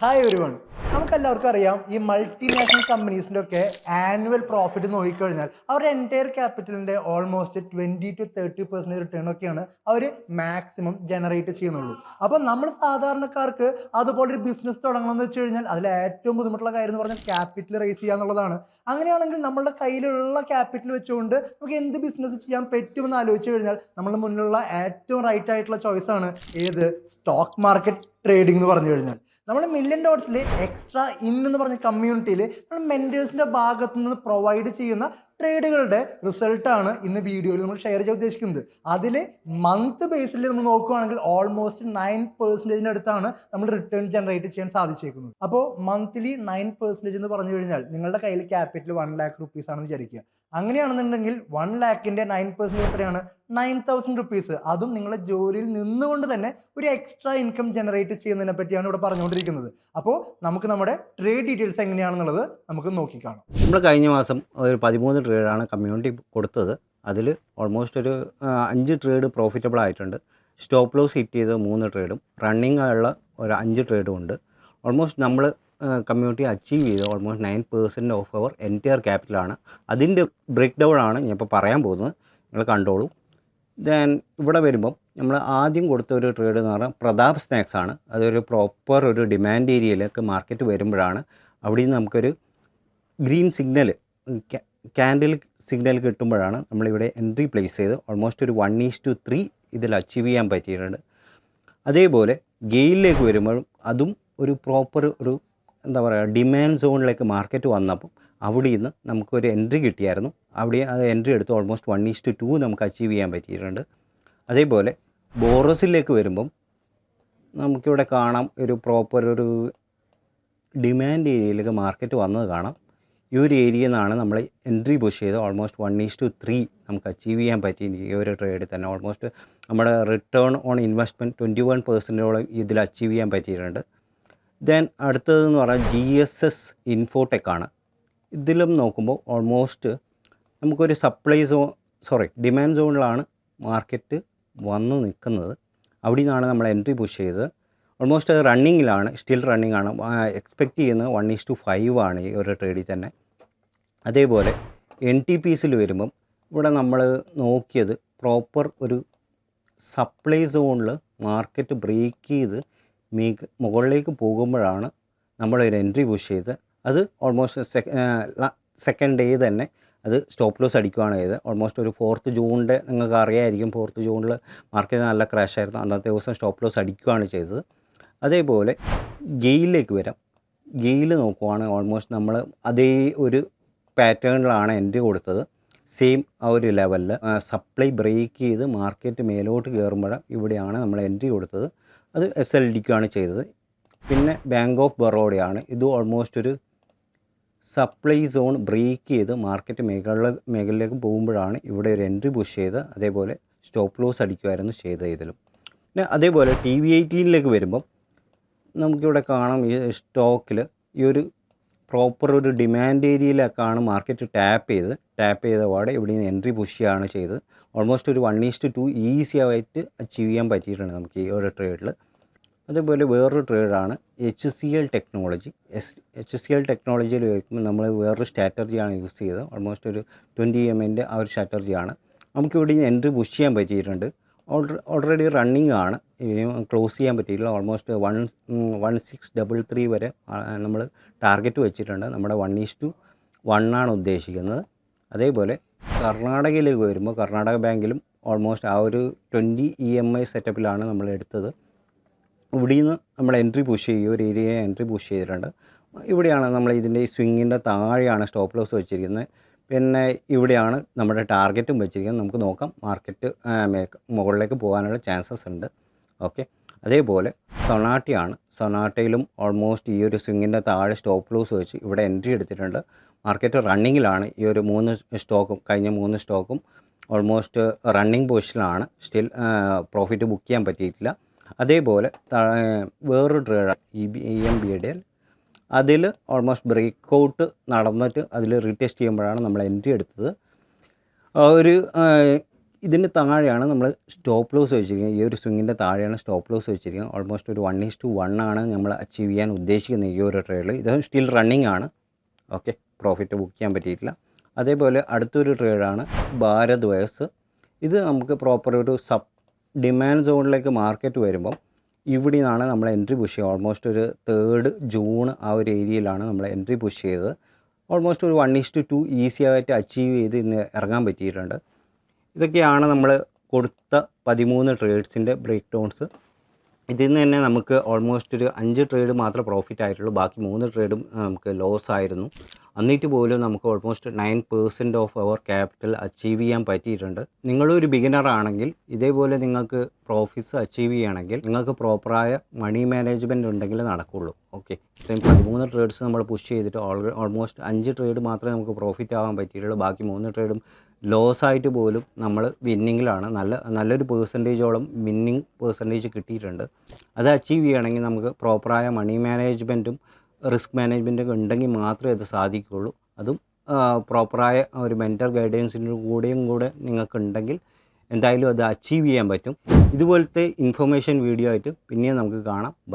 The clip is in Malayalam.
Hi everyone. നമുക്കെല്ലാവർക്കും അറിയാം ഈ മൾട്ടിനാഷണൽ കമ്പനീസിൻ്റെ ഒക്കെ ആനുവൽ പ്രോഫിറ്റ് നോക്കിക്കഴിഞ്ഞാൽ അവരുടെ എൻറ്റയർ ക്യാപിറ്റലിൻ്റെ ഓൾമോസ്റ്റ് 20-30% റിട്ടേൺ ഒക്കെയാണ് അവർ മാക്സിമം ജനറേറ്റ് ചെയ്യുന്നുള്ളൂ. അപ്പോൾ നമ്മൾ സാധാരണക്കാർക്ക് അതുപോലൊരു ബിസിനസ് തുടങ്ങണമെന്ന് വെച്ച് കഴിഞ്ഞാൽ അതിൽ ഏറ്റവും ബുദ്ധിമുട്ടുള്ള കാര്യം എന്ന് പറഞ്ഞാൽ ക്യാപിറ്റൽ റേസ് ചെയ്യുക എന്നുള്ളതാണ്. അങ്ങനെയാണെങ്കിൽ നമ്മളുടെ കയ്യിലുള്ള ക്യാപിറ്റൽ വെച്ചുകൊണ്ട് നമുക്ക് എന്ത് ബിസിനസ് ചെയ്യാൻ പറ്റുമെന്ന് ആലോചിച്ച് കഴിഞ്ഞാൽ നമ്മുടെ മുന്നിലുള്ള ഏറ്റവും റൈറ്റ് ആയിട്ടുള്ള ചോയ്സാണ് ഏത് സ്റ്റോക്ക് മാർക്കറ്റ് ട്രേഡിംഗ് എന്ന് പറഞ്ഞു കഴിഞ്ഞാൽ. നമ്മൾ മില്യൺ ഡോട്ട്സിൽ എക്സ്ട്രാ ഇൻ എന്ന് പറഞ്ഞ കമ്മ്യൂണിറ്റിയിൽ നമ്മൾ മെൻറ്റേഴ്സിൻ്റെ ഭാഗത്തു നിന്ന് പ്രൊവൈഡ് ചെയ്യുന്ന ട്രേഡുകളുടെ റിസൾട്ടാണ് ഇന്ന് വീഡിയോയിൽ നമ്മൾ ഷെയർ ചെയ്യാൻ ഉദ്ദേശിക്കുന്നത്. അതിൽ മന്ത് ബേസിൽ നമ്മൾ നോക്കുകയാണെങ്കിൽ ഓൾമോസ്റ്റ് 9% അടുത്താണ് നമ്മൾ റിട്ടേൺ ജനറേറ്റ് ചെയ്യാൻ സാധിച്ചേക്കുന്നത്. അപ്പോൾ മന്ത്ലി 9% എന്ന് പറഞ്ഞു കഴിഞ്ഞാൽ നിങ്ങളുടെ കയ്യിൽ ക്യാപിറ്റൽ 1 lakh rupees ആണെന്ന് വിചാരിക്കുക. അങ്ങനെയാണെന്നുണ്ടെങ്കിൽ 1 lakhന്റെ 9% എത്രയാണ്? 9,000 rupees. അതും നിങ്ങളുടെ ജോലിയിൽ നിന്നുകൊണ്ട് തന്നെ ഒരു എക്സ്ട്രാ ഇൻകം ജനറേറ്റ് ചെയ്യുന്നതിനെ പറ്റിയാണ് ഇവിടെ പറഞ്ഞുകൊണ്ടിരിക്കുന്നത്. അപ്പോൾ നമുക്ക് നമ്മുടെ ട്രേഡ് ഡീറ്റെയിൽസ് എങ്ങനെയാണെന്നുള്ളത് നമുക്ക് നോക്കിക്കാണാം. നമ്മൾ കഴിഞ്ഞ മാസം ഒരു 13 ട്രേഡാണ് കമ്മ്യൂണിറ്റി കൊടുത്തത്. അതിൽ ഓൾമോസ്റ്റ് ഒരു 5 ട്രേഡ് പ്രോഫിറ്റബിൾ ആയിട്ടുണ്ട്. സ്റ്റോപ്പ് ലോസ് ഹിറ്റ് ചെയ്ത 3 ട്രേഡും റണ്ണിങ് ഉള്ള ഒരു 5 ട്രേഡും ഉണ്ട്. ഓൾമോസ്റ്റ് നമ്മൾ കമ്മ്യൂണിറ്റി അച്ചീവ് ചെയ്ത് ഓൾമോസ്റ്റ് 9% ഓഫ് അവർ എൻറ്റയർ ക്യാപിറ്റലാണ്. അതിൻ്റെ ബ്രേക്ക് ഡൗൺ ആണ് ഞാൻ ഇപ്പോൾ പറയാൻ പോകുന്നത്, നിങ്ങൾ കണ്ടോളൂ. ദെൻ ഇവിടെ വരുമ്പം നമ്മൾ ആദ്യം കൊടുത്ത ഒരു ട്രേഡ് എന്ന് പറഞ്ഞാൽ പ്രതാപ് സ്നാക്സ് ആണ്. അതൊരു പ്രോപ്പർ ഒരു ഡിമാൻഡ് ഏരിയയിലേക്ക് മാർക്കറ്റ് വരുമ്പോഴാണ് അവിടെ നിന്ന് നമുക്കൊരു ഗ്രീൻ സിഗ്നൽ ക്യാൻഡിൽ സിഗ്നൽ കിട്ടുമ്പോഴാണ് നമ്മളിവിടെ എൻട്രി പ്ലേസ് ചെയ്ത് ഓൾമോസ്റ്റ് ഒരു 1:3 ഇതിൽ അച്ചീവ് ചെയ്യാൻ പറ്റിയിട്ടുണ്ട്. അതേപോലെ ഗെയിലിലേക്ക് വരുമ്പോഴും അതും ഒരു പ്രോപ്പർ ഒരു എന്താ പറയുക ഡിമാൻഡ് സോണിലേക്ക് മാർക്കറ്റ് വന്നപ്പം അവിടെ നിന്ന് നമുക്കൊരു എൻട്രി കിട്ടിയായിരുന്നു. അവിടെ അത് എൻട്രി എടുത്ത് ഓൾമോസ്റ്റ് 1:2 നമുക്ക് അച്ചീവ് ചെയ്യാൻ പറ്റിയിട്ടുണ്ട്. അതേപോലെ ബോറസിലേക്ക് വരുമ്പം നമുക്കിവിടെ കാണാം ഒരു പ്രോപ്പർ ഒരു ഡിമാൻഡ് ഏരിയയിലേക്ക് മാർക്കറ്റ് വന്നത് കാണാം. ഈ ഒരു ഏരിയയിൽ നിന്നാണ് നമ്മൾ എൻട്രി പുഷ് ചെയ്ത് ഓൾമോസ്റ്റ് 1:3 നമുക്ക് അച്ചീവ് ചെയ്യാൻ പറ്റി. ഈ ഒരു ട്രേഡിൽ തന്നെ ഓൾമോസ്റ്റ് നമ്മുടെ റിട്ടേൺ ഓൺ ഇൻവെസ്റ്റ്മെൻറ്റ് 21% ഇതിൽ അച്ചീവ് ചെയ്യാൻ പറ്റിയിട്ടുണ്ട്. ദെൻ അടുത്തതെന്ന് പറഞ്ഞാൽ GSS ഇൻഫോടെക് ആണ്. ഇതിലും നോക്കുമ്പോൾ ഓൾമോസ്റ്റ് നമുക്കൊരു ഡിമാൻഡ് സോണിലാണ് മാർക്കറ്റ് വന്ന് നിൽക്കുന്നത്. അവിടെ നിന്നാണ് നമ്മൾ എൻട്രി പുഷ് ചെയ്തത്. ഓൾമോസ്റ്റ് റണ്ണിങ്ങിലാണ്, സ്റ്റിൽ റണ്ണിങ് ആണ്. എക്സ്പെക്റ്റ് ചെയ്യുന്നത് 1:5 ആണ് ഈ ഒരു ട്രേഡിൽ തന്നെ. അതേപോലെ NTPസിൽ വരുമ്പം ഇവിടെ നമ്മൾ നോക്കിയത് പ്രോപ്പർ ഒരു സപ്ലൈ സോണിൽ മാർക്കറ്റ് ബ്രേക്ക് ചെയ്ത് മുകളിലേക്ക് പോകുമ്പോഴാണ് നമ്മളൊരു എൻട്രി പുഷ് ചെയ്ത് അത് ഓൾമോസ്റ്റ് സെക്കൻഡ് ഡേ തന്നെ അത് സ്റ്റോപ്പ് ലോസ് അടിക്കുകയാണ് ചെയ്തത്. ഓൾമോസ്റ്റ് ഒരു 4th ജൂണിൻ്റെ നിങ്ങൾക്ക് അറിയാമായിരിക്കും, 4th ജൂണിൽ മാർക്കറ്റ് നല്ല ക്രാഷ് ആയിരുന്നു. അന്നത്തെ ദിവസം സ്റ്റോപ്പ് ലോസ് അടിക്കുകയാണ് ചെയ്തത്. അതേപോലെ ഗെയിലിലേക്ക് വരാം. ഗെയിൽ നോക്കുവാണ് ഓൾമോസ്റ്റ് നമ്മൾ അതേ ഒരു പാറ്റേണിലാണ് എൻട്രി കൊടുത്തത്. സെയിം ആ ഒരു ലെവലിൽ സപ്ലൈ ബ്രേക്ക് ചെയ്ത് മാർക്കറ്റ് മേലോട്ട് കയറുമ്പോഴാണ് ഇവിടെയാണ് നമ്മൾ എൻട്രി കൊടുത്തത്. അത് SLDക്കാണ് ചെയ്തത്. പിന്നെ ബാങ്ക് ഓഫ് ബറോഡയാണ്. ഇത് ഓൾമോസ്റ്റ് ഒരു സപ്ലൈ സോൺ ബ്രേക്ക് ചെയ്ത് മാർക്കറ്റ് മേഖലയിലേക്ക് പോകുമ്പോഴാണ് ഇവിടെ ഒരു എൻട്രി പുഷ് ചെയ്ത് അതേപോലെ സ്റ്റോപ്പ് ലോസ് അടിക്കുമായിരുന്നു ചെയ്തത് ഇതിലും. പിന്നെ അതേപോലെ TV18ലേക്ക് വരുമ്പം നമുക്കിവിടെ കാണാം ഈ സ്റ്റോക്കിൽ ഈ ഒരു പ്രോപ്പർ ഒരു ഡിമാൻഡ് ഏരിയയിലേക്കാണ് മാർക്കറ്റ് ടാപ്പ് ചെയ്ത പാടെ ഇവിടെ നിന്ന് എൻട്രി പുഷ് ചെയ്യുകയാണ് ചെയ്തത്. ഓൾമോസ്റ്റ് ഒരു 1:2 ഈസി ആയിട്ട് അച്ചീവ് ചെയ്യാൻ പറ്റിയിട്ടുണ്ട് നമുക്ക് ഈ ഒരു ട്രേഡിൽ. അതേപോലെ വേറൊരു ട്രേഡാണ് HCL ടെക്നോളജി. HCL ടെക്നോളജിയിൽ വയ്ക്കുമ്പോൾ നമ്മൾ വേറൊരു സ്ട്രാറ്റജിയാണ് യൂസ് ചെയ്തത്. ഓൾമോസ്റ്റ് ഒരു 20 MA ആ ഒരു സ്ട്രാറ്റജിയാണ്. നമുക്കിവിടെ എൻട്രി പുഷ് ചെയ്യാൻ പറ്റിയിട്ടുണ്ട്. ഓൾറെഡി റണ്ണിങ് ആണ്, ക്ലോസ് ചെയ്യാൻ പറ്റിയില്ല. ഓൾമോസ്റ്റ് 1633 വരെ നമ്മൾ ടാർഗറ്റ് വെച്ചിട്ടുണ്ട്. നമ്മുടെ 1:1 ആണ് ഉദ്ദേശിക്കുന്നത്. അതേപോലെ കർണാടകയിലേക്ക് വരുമ്പോൾ കർണാടക ബാങ്കിലും ഓൾമോസ്റ്റ് ആ ഒരു 20 EMI സെറ്റപ്പിലാണ് നമ്മൾ എടുത്തത്. ഇവിടെ നിന്ന് നമ്മൾ എൻട്രി പുഷ് ചെയ്യും, ഒരു ഏരിയയെ എൻട്രി പുഷ് ചെയ്തിട്ടുണ്ട്. ഇവിടെയാണ് നമ്മൾ ഇതിൻ്റെ ഈ സ്വിങ്ങിൻ്റെ താഴെയാണ് സ്റ്റോപ്പ് ലോസ് വെച്ചിരിക്കുന്നത്. പിന്നെ ഇവിടെയാണ് നമ്മുടെ ടാർഗറ്റും വെച്ചിരിക്കുന്നത്. നമുക്ക് നോക്കാം, മാർക്കറ്റ് മുകളിലേക്ക് പോകാനുള്ള ചാൻസസ് ഉണ്ട്. ഓക്കെ. അതേപോലെ സൊനാട്ടയിലും ഓൾമോസ്റ്റ് ഈ ഒരു സ്വിങ്ങിൻ്റെ താഴെ സ്റ്റോപ്പ് ലോസ് വെച്ച് ഇവിടെ എൻട്രി എടുത്തിട്ടുണ്ട്. മാർക്കറ്റ് റണ്ണിങ്ങിലാണ്. ഈ ഒരു 3 സ്റ്റോക്കും കഴിഞ്ഞ 3 സ്റ്റോക്കും ഓൾമോസ്റ്റ് റണ്ണിങ് പൊസിഷനിലാണ്. സ്റ്റിൽ പ്രോഫിറ്റ് ബുക്ക് ചെയ്യാൻ പറ്റിയിട്ടില്ല. അതേപോലെ വേറൊരു ട്രേഡാണ് EMBDL. അതിൽ ഓൾമോസ്റ്റ് ബ്രേക്ക് ഔട്ട് നടന്നിട്ട് അതിൽ റീടെസ്റ്റ് ചെയ്യുമ്പോഴാണ് നമ്മൾ എൻട്രി എടുത്തത്. ഒരു ഇതിന് താഴെയാണ് നമ്മൾ സ്റ്റോപ്പ് ലോസ് വെച്ചിരിക്കുന്നത്. ഈ ഒരു സ്വിങ്ങിൻ്റെ താഴെയാണ് സ്റ്റോപ്പ് ലോസ് വെച്ചിരിക്കുന്നത്. ഓൾമോസ്റ്റ് ഒരു 1:1 ആണ് നമ്മൾ അച്ചീവ് ചെയ്യാൻ ഉദ്ദേശിക്കുന്നത് ഈ ഒരു ട്രേഡിൽ. ഇത് സ്റ്റിൽ റണ്ണിങ് ആണ്. ഓക്കെ, പ്രോഫിറ്റ് ബുക്ക് ചെയ്യാൻ പറ്റിയിട്ടില്ല. അതേപോലെ അടുത്തൊരു ട്രേഡാണ് ഭാരത് വയർസ്. ഇത് നമുക്ക് പ്രോപ്പർ ഒരു ഡിമാൻഡ് സോണിലേക്ക് മാർക്കറ്റ് വരുമ്പം ഇവിടെ നിന്നാണ് നമ്മൾ എൻട്രി പുഷ് ചെയ്യുക. ഓൾമോസ്റ്റ് ഒരു 3rd ജൂൺ ആ ഒരു ഏരിയയിലാണ് നമ്മൾ എൻട്രി പുഷ് ചെയ്തത്. ഓൾമോസ്റ്റ് ഒരു 1:2 ഈസി ആയിട്ട് അച്ചീവ് ചെയ്ത് ഇന്ന് ഇറങ്ങാൻ പറ്റിയിട്ടുണ്ട്. ഇതൊക്കെയാണ് നമ്മൾ കൊടുത്ത 13 ട്രേഡ്സിൻ്റെ ബ്രേക്ക് ഡൗൺസ്. ഇതിൽ നിന്ന് തന്നെ നമുക്ക് ഓൾമോസ്റ്റ് ഒരു 5 ട്രേഡ് മാത്രമേ പ്രോഫിറ്റ് ആയിട്ടുള്ളൂ. ബാക്കി 3 ട്രേഡും നമുക്ക് ലോസ് ആയിരുന്നു. എന്നിട്ട് പോലും നമുക്ക് almost 9% of our capital achieve ചെയ്യാൻ പറ്റിയിട്ടുണ്ട്. നിങ്ങളൊരു ബിഗിനർ ആണെങ്കിൽ ഇതേപോലെ നിങ്ങൾക്ക് പ്രോഫിറ്റ്സ് അച്ചീവ് ചെയ്യണമെങ്കിൽ നിങ്ങൾക്ക് പ്രോപ്പറായ മണി മാനേജ്മെൻറ്റ് ഉണ്ടെങ്കിൽ നടക്കുകയുള്ളൂ. ഓക്കെ, 13 ട്രേഡ്സ് നമ്മൾ പുഷ് ചെയ്തിട്ട് ഓൾമോസ്റ്റ് 5 ട്രേഡ് മാത്രമേ നമുക്ക് പ്രോഫിറ്റ് ആകാൻ പറ്റിയിട്ടുള്ളൂ. ബാക്കി 3 ട്രേഡും ലോസ് ആയിട്ട് പോലും നമ്മൾ വിന്നിങ്ങിലാണ്. നല്ലൊരു പേഴ്സൻറ്റേജോളം വിന്നിങ് പേഴ്സൻറ്റേജ് കിട്ടിയിട്ടുണ്ട്. അത് അച്ചീവ് ചെയ്യണമെങ്കിൽ നമുക്ക് പ്രോപ്പറായ മണി മാനേജ്മെൻറ്റും റിസ്ക് മാനേജ്മെൻറ്റൊക്കെ ഉണ്ടെങ്കിൽ മാത്രമേ അത് സാധിക്കുകയുള്ളൂ. അതും പ്രോപ്പറായ ഒരു മെൻറ്റർ ഗൈഡൻസിൻ്റെ കൂടെ നിങ്ങൾക്ക് ഉണ്ടെങ്കിൽ എന്തായാലും അത് അച്ചീവ് ചെയ്യാൻ പറ്റും. ഇതുപോലത്തെ ഇൻഫർമേഷൻ വീഡിയോ ആയിട്ട് പിന്നെയും നമുക്ക് കാണാം. ബൈ.